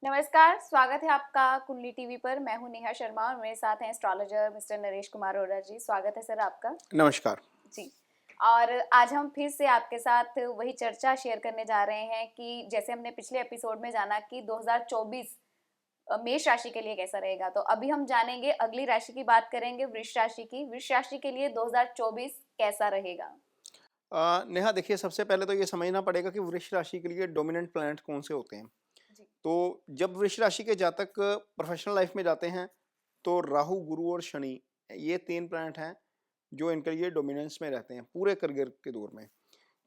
नमस्कार, स्वागत है आपका कुंडली टीवी पर। मैं हूं नेहा शर्मा और मेरे साथ हैं एस्ट्रोलॉजर मिस्टर नरेश कुमार अरोड़ा जी। स्वागत है सर आपका। नमस्कार। जी। और आज हम फिर से आपके साथ वही चर्चा शेयर करने जा रहे हैं कि जैसे हमने पिछले एपिसोड में जाना कि 2024 मेष राशि के लिए कैसा रहेगा, तो अभी हम जानेंगे अगली राशि की बात करेंगे, वृष राशि की। वृष राशि के लिए 2024 कैसा रहेगा? नेहा देखिए, सबसे पहले तो ये समझना पड़ेगा कि वृष राशि के लिए डोमिनेंट प्लैनेट कौन से होते हैं। जी। तो जब वृष राशि के जातक प्रोफेशनल लाइफ में जाते हैं, तो राहु, गुरु और शनि, ये 3 प्लैनेट हैं जो इनके लिए डोमिनेंस में रहते हैं पूरे करियर के दौर में।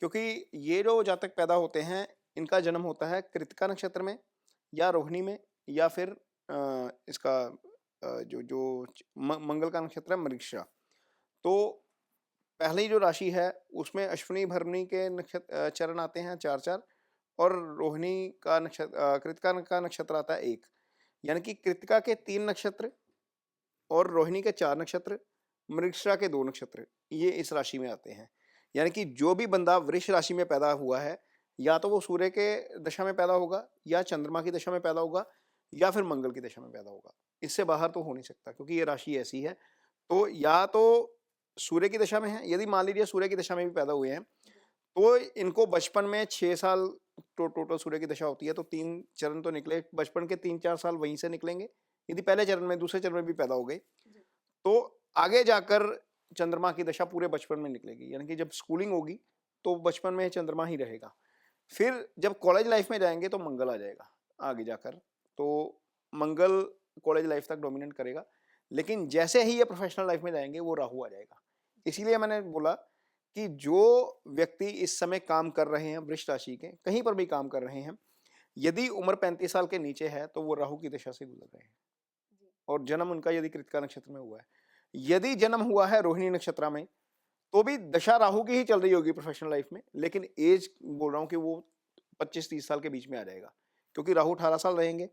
क्योंकि ये जो जातक पैदा होते हैं, इनका जन्म होता है कृत्तिका नक्षत्र में या रोहिणी में, या फिर इसका जो जो मंगल का नक्षत्र है मृगशिरा। तो पहली जो राशि है उसमें अश्विनी भरणी के नक्षत्र चरण आते हैं 4-4, और रोहिणी का नक्षत्र, कृतिका का नक्षत्र आता है 1। यानी कि कृतिका के 3 नक्षत्र और रोहिणी के 4 नक्षत्र, मृगशिरा के 2 नक्षत्र, ये इस राशि में आते हैं। यानी कि जो भी बंदा वृष राशि में पैदा हुआ है, या तो वो सूर्य के दशा में पैदा होगा, या चंद्रमा की दशा में पैदा होगा, या फिर मंगल की दशा में पैदा होगा। इससे बाहर तो हो नहीं सकता, क्योंकि ये राशि ऐसी है। तो या तो सूर्य की दशा में है, यदि मान लीजिए सूर्य की दशा में भी पैदा हुए हैं, तो इनको बचपन में 6 साल टोटल सूर्य की दशा होती है, तो 3 चरण तो निकले, बचपन के 3-4 साल वहीं से निकलेंगे। यदि पहले चरण में, दूसरे चरण में भी पैदा हो गए, तो आगे जाकर चंद्रमा की दशा पूरे बचपन में निकलेगी। यानी कि जब स्कूलिंग होगी, तो बचपन में चंद्रमा ही रहेगा। फिर जब कॉलेज लाइफ में जाएंगे तो मंगल आ जाएगा आगे जाकर। तो मंगल कॉलेज लाइफ तक डोमिनेट करेगा। लेकिन जैसे ही ये प्रोफेशनल लाइफ में जाएंगे, वो राहु आ जाएगा। इसीलिए मैंने बोला कि जो व्यक्ति इस समय काम कर रहे हैं, वृष राशि के कहीं पर भी काम कर रहे हैं, यदि उम्र 35 साल के नीचे है, तो वो राहु की दशा से गुजर रहे हैं। और जन्म उनका यदि कृतिका नक्षत्र में हुआ है, यदि जन्म हुआ है रोहिणी नक्षत्र में, तो भी दशा राहु की ही चल रही होगी प्रोफेशनल लाइफ में। लेकिन एज बोल रहा हूं कि वो 25-30 साल के बीच में आ जाएगा, क्योंकि राहु 18 साल रहेंगे,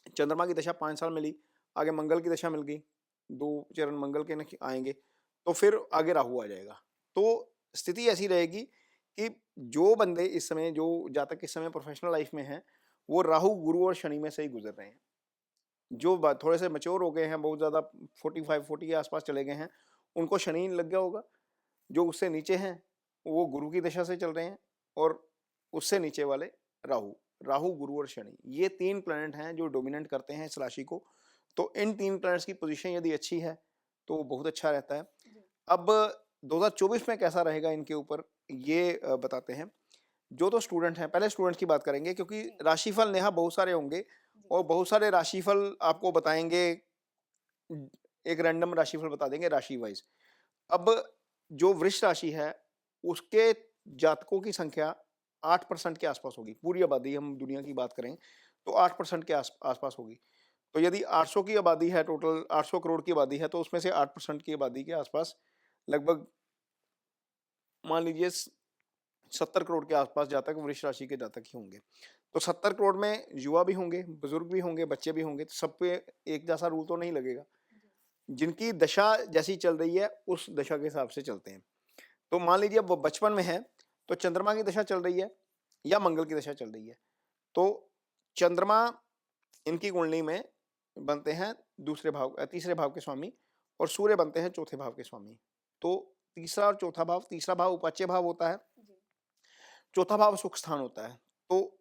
चंद्रमा की दशा 5 साल मिली, आगे मंगल की दशा मिल गई, 2 चरण मंगल के आएंगे, तो फिर आगे राहु आ जाएगा। तो स्थिति ऐसी रहेगी कि जो बंदे इस समय, जो जातक इस समय प्रोफेशनल लाइफ में हैं, वो राहु, गुरु और शनि में से ही गुजर रहे हैं। जो थोड़े से मैच्योर हो गए हैं, बहुत ज़्यादा 45-40 के आसपास चले गए हैं, उनको शनि लग गया होगा। जो उससे नीचे हैं, वो गुरु की दशा से चल रहे हैं, और उससे नीचे वाले राहु। राहु, गुरु और शनि, ये 3 प्लैनेट हैं जो डोमिनेट करते हैं इस राशि को। तो इन 3 प्लैनेट्स की पोजीशन यदि अच्छी है, तो बहुत अच्छा रहता है। अब 2024 में कैसा रहेगा इनके ऊपर, ये बताते हैं। जो तो स्टूडेंट हैं, पहले स्टूडेंट्स की बात करेंगे, क्योंकि राशिफल नेहा बहुत सारे होंगे, और बहुत सारे राशिफल आपको बताएंगे। एक रैंडम राशिफल बता देंगे राशि वाइज। अब जो वृष राशि है, उसके जातकों की संख्या 8% के आसपास होगी। पूरी आबादी हम दुनिया की बात करें, तो 8% के आसपास होगी। तो यदि 800 की आबादी है, टोटल 800 करोड़ की आबादी है, तो उसमें से 8% की आबादी के आसपास लगभग मान लीजिए 70 करोड़ के आसपास जातक वृष राशि के जातक ही होंगे। तो 70 करोड़ में युवा भी होंगे, बुजुर्ग भी होंगे, बच्चे भी होंगे। तो सब पे एक जैसा रूल तो नहीं लगेगा। जिनकी दशा जैसी चल रही है, उस दशा के हिसाब से चलते हैं। तो मान लीजिए अब वो बचपन में है, तो चंद्रमा की दशा चल रही है या मंगल की दशा चल रही है, तो चंद्रमा इनकी कुंडली में बनते हैं दूसरे भाव, तीसरे भाव के स्वामी, और सूर्य बनते हैं चौथे भाव के स्वामी। तो तीसरा और चौथा भाव, तीसरा भाव उपाच्य भाव होता है, चौथा भाव सुख स्थान होता है। तो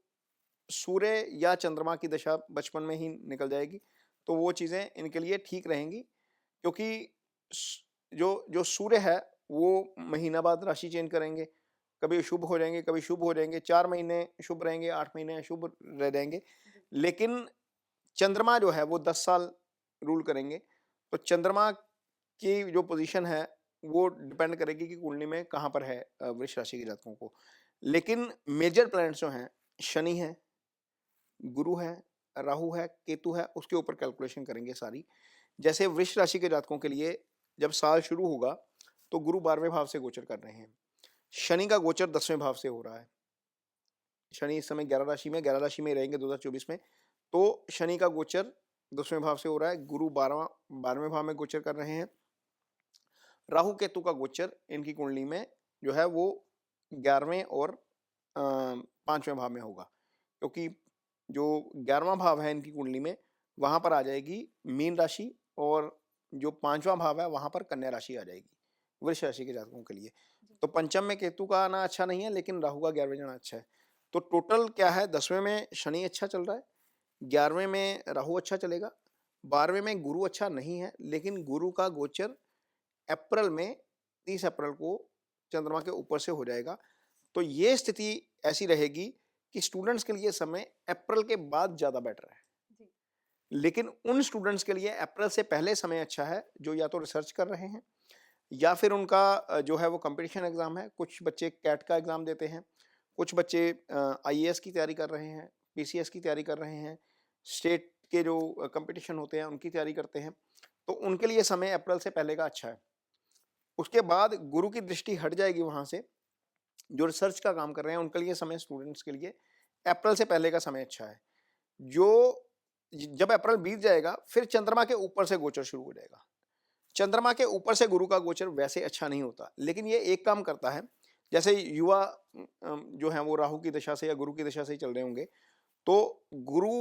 सूर्य या चंद्रमा की दशा बचपन में ही निकल जाएगी, तो वो चीजें इनके लिए ठीक रहेंगी। क्योंकि जो जो सूर्य है, वो महीना बाद राशि चेंज करेंगे, कभी शुभ हो जाएंगे, कभी शुभ हो जाएंगे। 4 महीने शुभ रहेंगे, 8 महीने अशुभ रह जाएंगे। लेकिन चंद्रमा जो है वो 10 साल रूल करेंगे। तो चंद्रमा की जो पोजीशन है, वो डिपेंड करेगी कि कुंडली में कहाँ पर है वृष राशि के जातकों को। लेकिन मेजर प्लैनेट्स जो हैं, शनि है, गुरु है, राहु है, केतु है, उसके ऊपर कैलकुलेशन करेंगे सारी। जैसे वृष राशि के जातकों के लिए जब साल शुरू होगा, तो गुरु 12वें भाव से गोचर कर रहे हैं, शनि का गोचर 10वें भाव से हो रहा है। शनि इस समय 11 राशि में रहेंगे 2024 में। तो शनि का गोचर 10वें भाव से हो रहा है, गुरु 12वें भाव में गोचर कर रहे हैं। राहु केतु का गोचर इनकी कुंडली में जो है वो 11वें और 5वें भाव में होगा। क्योंकि जो 11वां भाव है इनकी कुंडली में, वहां पर आ जाएगी मीन राशि, और जो 5वां भाव है वहां पर कन्या राशि आ जाएगी वृष राशि के जातकों के लिए। तो पंचम में केतु का आना अच्छा नहीं है, लेकिन राहु का 11वें जाना अच्छा है। तो टोटल क्या है, 10वें में शनि अच्छा चल रहा है, 11वें में राहु अच्छा चलेगा, 12वें में गुरु अच्छा नहीं है, लेकिन गुरु का गोचर अप्रैल में 30 अप्रैल को चंद्रमा के ऊपर से हो जाएगा। तो ये स्थिति ऐसी रहेगी कि स्टूडेंट्स के लिए समय अप्रैल के बाद ज्यादा बेटर है, लेकिन उन स्टूडेंट्स के लिए अप्रैल से पहले समय अच्छा है जो या तो रिसर्च कर रहे हैं, या फिर उनका जो है वो कंपटीशन एग्जाम है। कुछ बच्चे कैट का एग्जाम देते हैं, कुछ बच्चे आईएएस की तैयारी कर रहे हैं, पीसीएस की तैयारी कर रहे हैं, स्टेट के जो कंपटीशन होते हैं उनकी तैयारी करते हैं। तो उनके लिए समय अप्रैल से पहले का अच्छा है। उसके बाद गुरु की दृष्टि हट जाएगी वहां से, जो रिसर्च का काम कर रहे हैं उनके लिए समय, स्टूडेंट्स के लिए अप्रैल से पहले का समय अच्छा है। जो जब अप्रैल बीत जाएगा फिर चंद्रमा के ऊपर से गोचर शुरू हो जाएगा। चंद्रमा के ऊपर से गुरु का गोचर वैसे अच्छा नहीं होता, लेकिन ये एक काम करता है। जैसे युवा जो है वो राहु की दशा से या गुरु की दशा से ही चल रहे होंगे, तो गुरु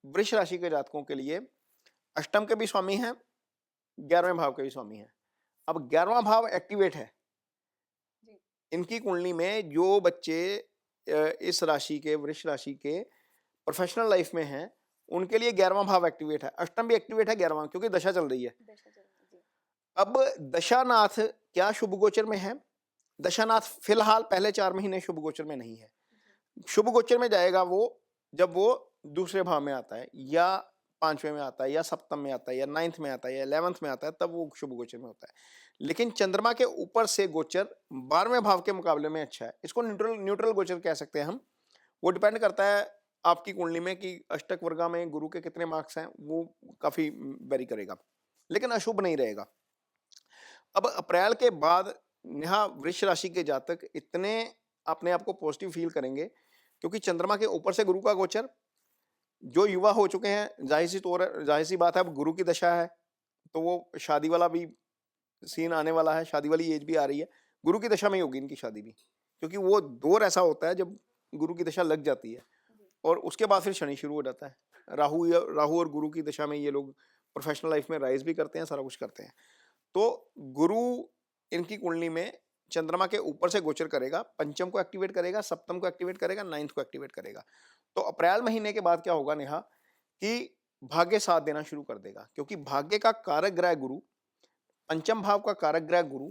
वृष राशि के जातकों के लिए अष्टम के भी स्वामी हैं, 11वें भाव के भी स्वामी हैं। अब 11वां भाव एक्टिवेट है इनकी कुंडली में। जो बच्चे इस राशि के, वृष राशि के प्रोफेशनल लाइफ में हैं, उनके लिए 11वां भाव एक्टिवेट है, अष्टम भी एक्टिवेट है 11वां, क्योंकि दशा चल रही है। अब दशानाथ क्या शुभ गोचर में है? दशानाथ फिलहाल पहले 4 महीने शुभ गोचर में नहीं है। शुभ गोचर में जाएगा वो जब वो दूसरे भाव में आता है, या 5वें में आता है, या सप्तम में आता है, या 9th में आता है, या 11th में आता है, तब वो शुभ गोचर में होता है। लेकिन चंद्रमा के ऊपर से गोचर 12वें भाव के मुकाबले में अच्छा है। इसको न्यूट्रल गोचर कह सकते हैं हम। वो डिपेंड करता है आपकी कुंडली में कि अष्टक वर्गा में गुरु के कितने मार्क्स हैं, वो काफी वेरी करेगा, लेकिन अशुभ नहीं रहेगा। अब अप्रैल के बाद नेहा वृष राशि के जातक इतने अपने आप को पॉजिटिव फील करेंगे, क्योंकि चंद्रमा के ऊपर से गुरु का गोचर, जो युवा हो चुके हैं, जाहिर सी बात है, अब गुरु की दशा है तो वो शादी वाला भी सीन आने वाला है, शादी वाली एज भी आ रही है। गुरु की दशा में ही होगी इनकी शादी भी, क्योंकि वो दौर ऐसा होता है जब गुरु की दशा लग जाती है, और उसके बाद फिर शनि शुरू हो जाता है। राहु और गुरु की दशा में ये लोग प्रोफेशनल लाइफ में राइज भी करते हैं, सारा कुछ करते हैं। तो गुरु इनकी कुंडली में चंद्रमा के ऊपर से गोचर करेगा, पंचम को एक्टिवेट करेगा, सप्तम को एक्टिवेट करेगा, 9th को एक्टिवेट करेगा। तो अप्रैल महीने के बाद क्या होगा नेहा, कि भाग्य साथ देना शुरू कर देगा, क्योंकि भाग्य का कारक ग्रह गुरु, पंचम भाव का कारक ग्रह गुरु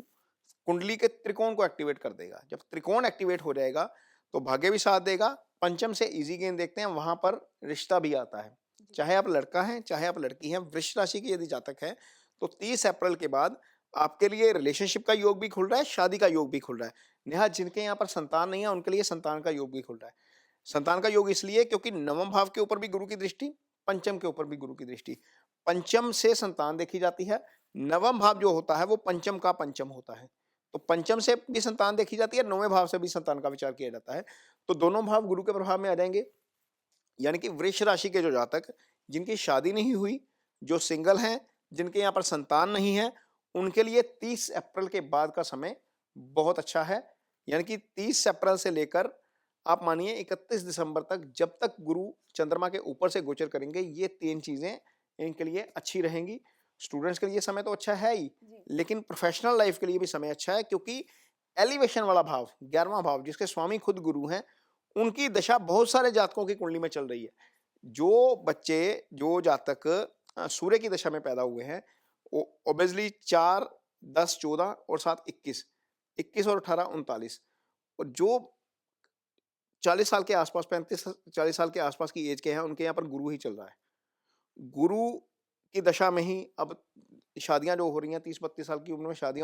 कुंडली के त्रिकोण को एक्टिवेट कर देगा। जब त्रिकोण एक्टिवेट हो जाएगा तो भाग्य भी साथ देगा। पंचम से इजी गेन देखते हैं, वहां पर रिश्ता भी आता है, चाहे आप लड़का हैं चाहे आप लड़की हैं। वृष राशि की यदि जातक है तो 30 अप्रैल के बाद आपके लिए रिलेशनशिप का योग भी खुल रहा है, शादी का योग भी खुल रहा है। नेहा जिनके यहाँ पर संतान नहीं है उनके लिए संतान का योग भी खुल रहा है। संतान का योग इसलिए क्योंकि 9वें भाव के ऊपर भी गुरु की दृष्टि, पंचम के ऊपर भी गुरु की दृष्टि, पंचम से संतान देखी जाती है। 9वां भाव जो होता है वो पंचम का पंचम होता है, तो पंचम से भी संतान देखी जाती है, 9वें भाव से भी संतान का विचार किया जाता है। तो दोनों भाव गुरु के प्रभाव में आ जाएंगे। यानी कि वृष राशि के जो जातक जिनकी शादी नहीं हुई, जो सिंगल हैं, जिनके यहाँ पर संतान नहीं है, उनके लिए 30 अप्रैल के बाद का समय बहुत अच्छा है। यानी कि 30 अप्रैल से लेकर आप मानिए 31 दिसंबर तक, जब तक गुरु चंद्रमा के ऊपर से गोचर करेंगे, ये 3 चीजें इनके लिए अच्छी रहेंगी। स्टूडेंट्स के लिए समय तो अच्छा है ही, लेकिन प्रोफेशनल लाइफ के लिए भी समय अच्छा है, क्योंकि एलिवेशन वाला भाव, 11वां भाव, जिसके स्वामी खुद गुरु हैं, उनकी दशा बहुत सारे जातकों की कुंडली में चल रही है। जो बच्चे, जो जातक सूर्य की दशा में पैदा हुए हैं, ओबेसली 4, 10, 14 और 7, 21, 21 और 18, 39, और जो 40 साल के आसपास, 35-40 साल के आसपास की एज के हैं, उनके यहाँ पर गुरु ही चल रहा है। गुरु की दशा में ही अब शादियां जो हो रही हैं, 30-32 साल की उम्र में शादियां